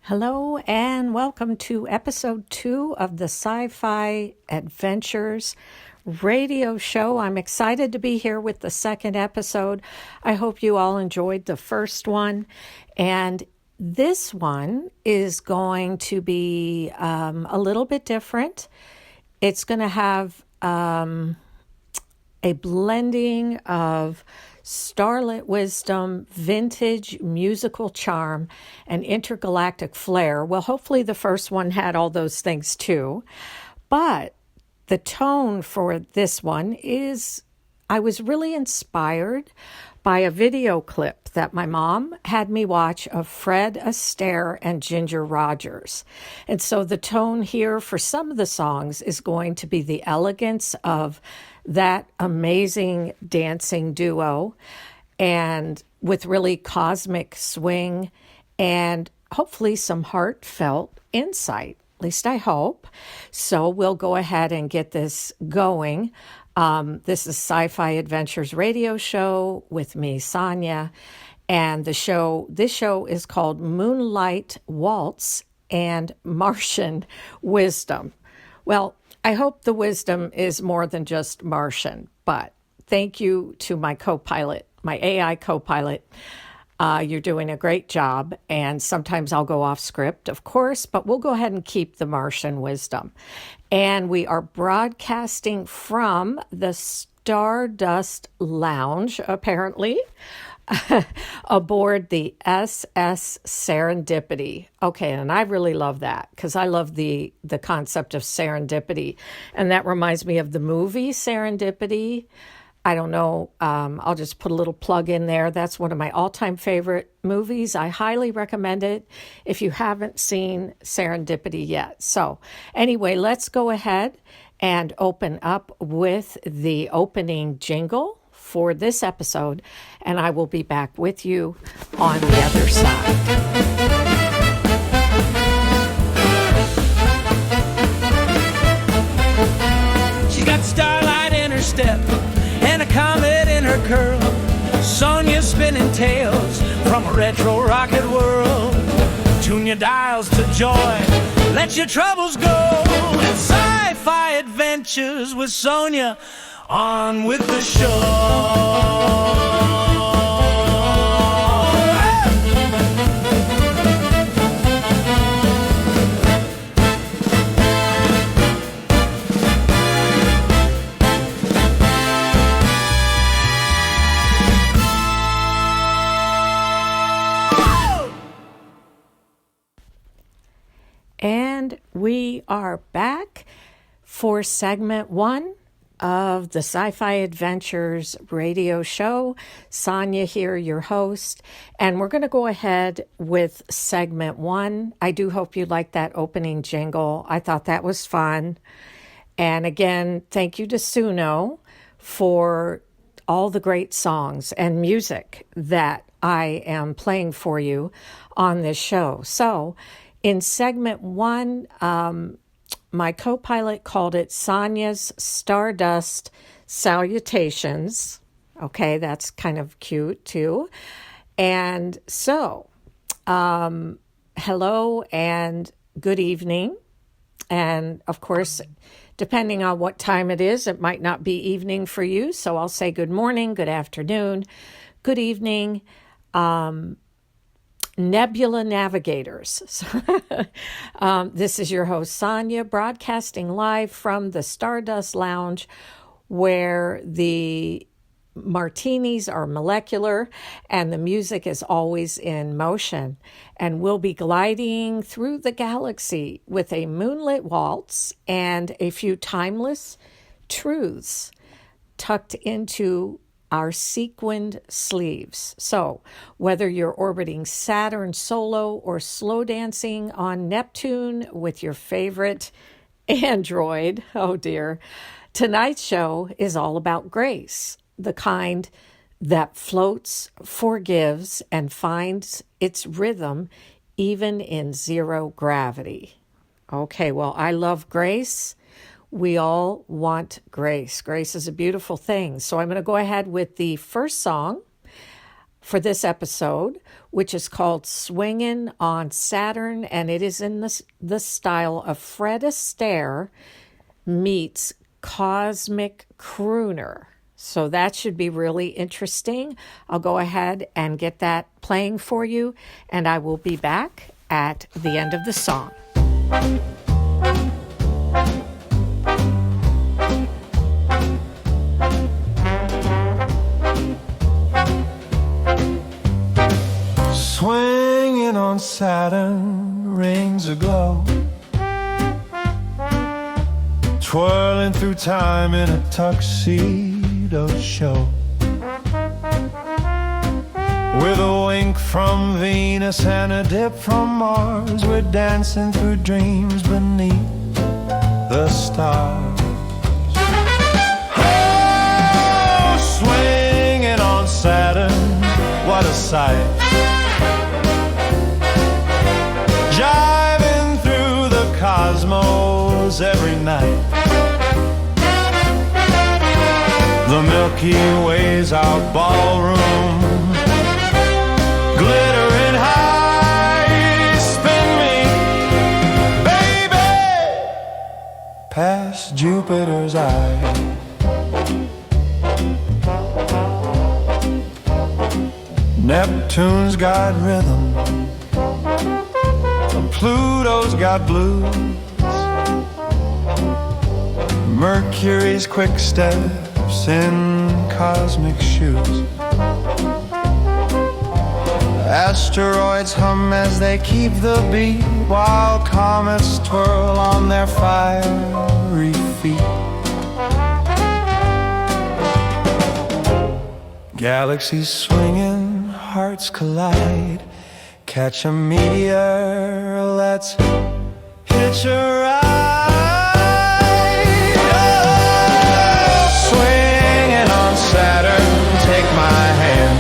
Hello and welcome to episode 2 of the Sci-Fi Adventures radio show. I'm excited to be here with the second episode. I hope you all enjoyed the first one. And this one is going to be a little bit different. It's going to have a blending of starlit wisdom, vintage musical charm, and intergalactic flair. Well, hopefully the first one had all those things too. But the tone for this one is, I was really inspired by a video clip that my mom had me watch of Fred Astaire and Ginger Rogers. And so the tone here for some of the songs is going to be the elegance of that amazing dancing duo, and with really cosmic swing and hopefully some heartfelt insight. At least I hope. So we'll go ahead and get this going. This is Sci-Fi Adventures radio show with me, Sonja, and this show is called Moonlight Waltz And Martian Wisdom. Well, I hope the wisdom is more than just Martian, but thank you to my co-pilot, my AI co-pilot. You're doing a great job, and sometimes I'll go off script, of course, but we'll go ahead and keep the Martian wisdom. And we are broadcasting from the Stardust Lounge, apparently, aboard the SS Serendipity. Okay, and I really love that because I love the concept of serendipity. And that reminds me of the movie Serendipity. I don't know, I'll just put a little plug in there. That's one of my all-time favorite movies. I highly recommend it if you haven't seen Serendipity yet. So anyway, let's go ahead and open up with the opening jingle for this episode, and I will be back with you on the other side. She's got starlight in her step and a comet in her curl. Sonja's spinning tales from a retro rocket world. Tune your dials to joy, let your troubles go. It's Sci-Fi Adventures with Sonja, on with the show. And we are back for segment 1 of the Sci-Fi Adventures radio show. Sonja here, your host, and we're going to go ahead with segment 1. I do hope you liked that opening jingle. I thought that was fun. And again, thank you to Suno for all the great songs and music that I am playing for you on this show. So in segment 1, my co-pilot called it Sonja's Stardust Salutations. Okay, that's kind of cute too. And so, hello and good evening. And of course, depending on what time it is, it might not be evening for you. So I'll say good morning, good afternoon, good evening. Nebula navigators. This is your host, Sonja, broadcasting live from the Stardust Lounge, where the martinis are molecular and the music is always in motion. And we'll be gliding through the galaxy with a moonlit waltz and a few timeless truths tucked into our sequined sleeves. So whether you're orbiting Saturn solo or slow dancing on Neptune with your favorite android, oh dear, tonight's show is all about grace, the kind that floats, forgives, and finds its rhythm even in zero gravity. Okay, well, I love grace. We all want grace. Grace is a beautiful thing. So I'm going to go ahead with the first song for this episode, which is called Swingin' on Saturn, and it is in the style of Fred Astaire meets Cosmic Crooner. So that should be really interesting. I'll go ahead and get that playing for you, and I will be back at the end of the song. Swinging on Saturn, rings aglow, twirling through time in a tuxedo show. With a wink from Venus and a dip from Mars, we're dancing through dreams beneath the stars. Oh, swinging on Saturn, what a sight. Jiving through the cosmos every night. The Milky Way's our ballroom, glittering high. Spin me, baby, past Jupiter's eye. Neptune's got rhythm, Pluto's got blues, Mercury's quick steps in cosmic shoes. Asteroids hum as they keep the beat, while comets twirl on their fiery feet. Galaxies swinging, hearts collide. Catch a meteor, let's hitch a ride. Oh, swinging on Saturn, take my hand.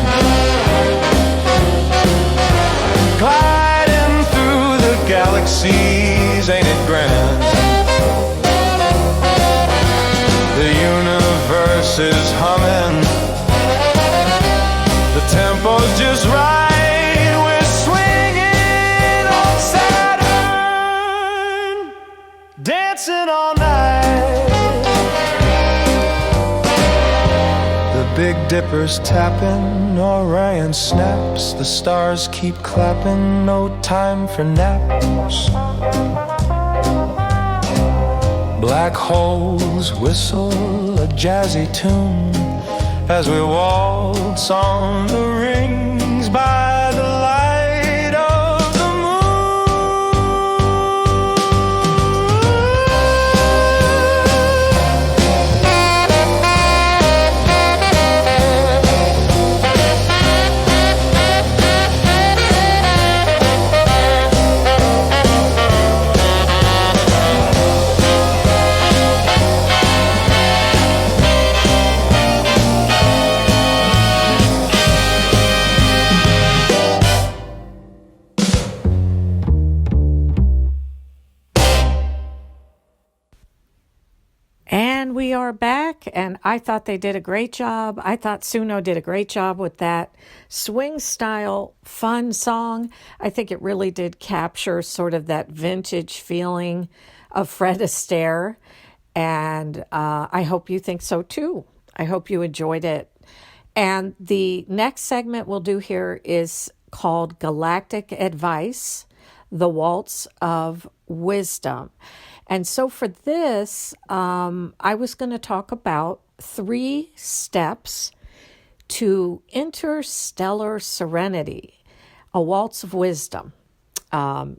Gliding through the galaxies, ain't it grand? The universe is humming, the tempo's just right. Dancing all night. The Big Dipper's tapping, Orion snaps, the stars keep clapping, no time for naps. Black holes whistle a jazzy tune as we waltz on the rings by the light of the We are back, and I thought they did a great job. I thought Suno did a great job with that swing style fun song. I think it really did capture sort of that vintage feeling of Fred Astaire, and I hope you think so too. I hope you enjoyed it. And the next segment we'll do here is called Galactic Advice, the Waltz of Wisdom. And so for this, I was going to talk about 3 steps to interstellar serenity, a waltz of wisdom,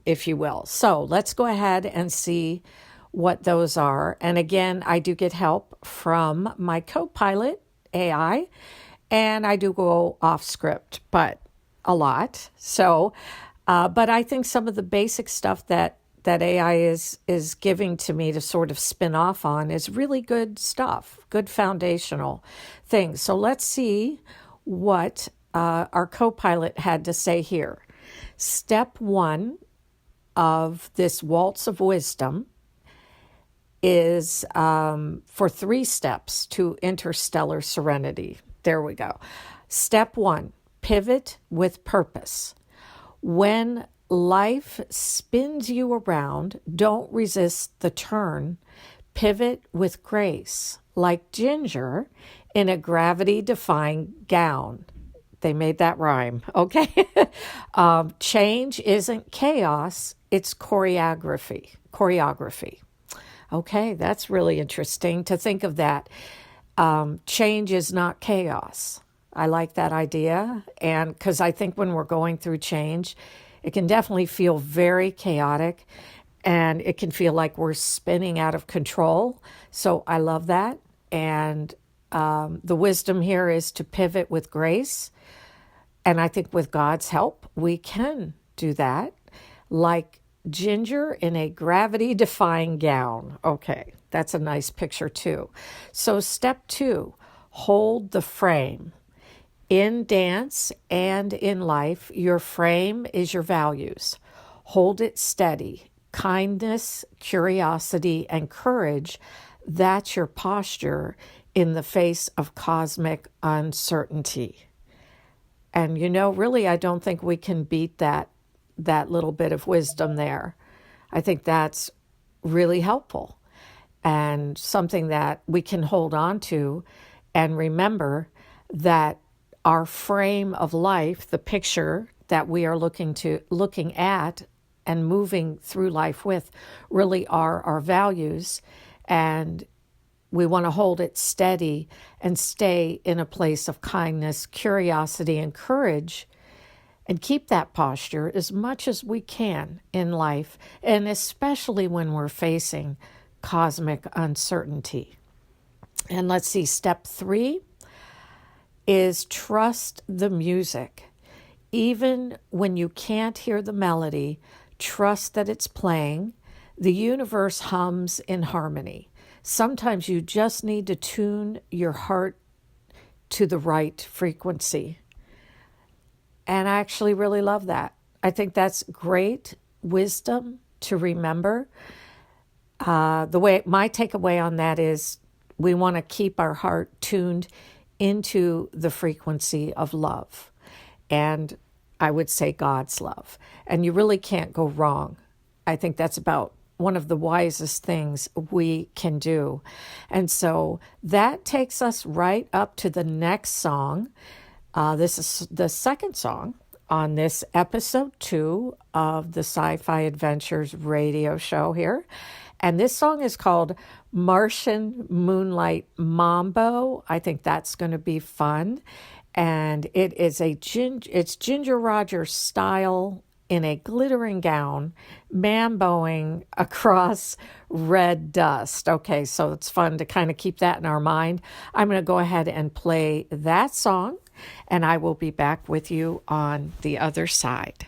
if you will. So let's go ahead and see what those are. And again, I do get help from my co-pilot, AI, and I do go off script, but a lot. So, but I think some of the basic stuff that AI is giving to me to sort of spin off on is really good stuff, good foundational things. So let's see what our co-pilot had to say here. Step 1 of this waltz of wisdom is for 3 steps to interstellar serenity. There we go. Step 1, pivot with purpose. When life spins you around, don't resist the turn. Pivot with grace, like Ginger in a gravity-defying gown. They made that rhyme, okay? Change isn't chaos, it's choreography. Okay, that's really interesting to think of that. Change is not chaos. I like that idea. And because I think when we're going through change, it can definitely feel very chaotic and it can feel like we're spinning out of control. So I love that. And the wisdom here is to pivot with grace. And I think with God's help, we can do that. Like Ginger in a gravity-defying gown. Okay, that's a nice picture too. So step 2, hold the frame. In dance and in life, your frame is your values. Hold it steady. Kindness, curiosity, and courage, that's your posture in the face of cosmic uncertainty. And really, I don't think we can beat that little bit of wisdom there. I think that's really helpful and something that we can hold on to and remember that our frame of life, the picture that we are looking at and moving through life with, really are our values. And we want to hold it steady and stay in a place of kindness, curiosity, and courage, and keep that posture as much as we can in life, and especially when we're facing cosmic uncertainty. And let's see, step 3 is trust the music. Even when you can't hear the melody, trust that it's playing. The universe hums in harmony. Sometimes you just need to tune your heart to the right frequency. And I actually really love that. I think that's great wisdom to remember. My takeaway on that is we want to keep our heart tuned into the frequency of love. And I would say God's love. And you really can't go wrong. I think that's about one of the wisest things we can do. And so that takes us right up to the next song. This is the second song on this episode 2 of the Sci-Fi Adventures radio show here. And this song is called Martian Moonlight Mambo. I think that's going to be fun. And it's Ginger Rogers style in a glittering gown, mamboing across red dust. Okay, so it's fun to kind of keep that in our mind. I'm going to go ahead and play that song, and I will be back with you on the other side.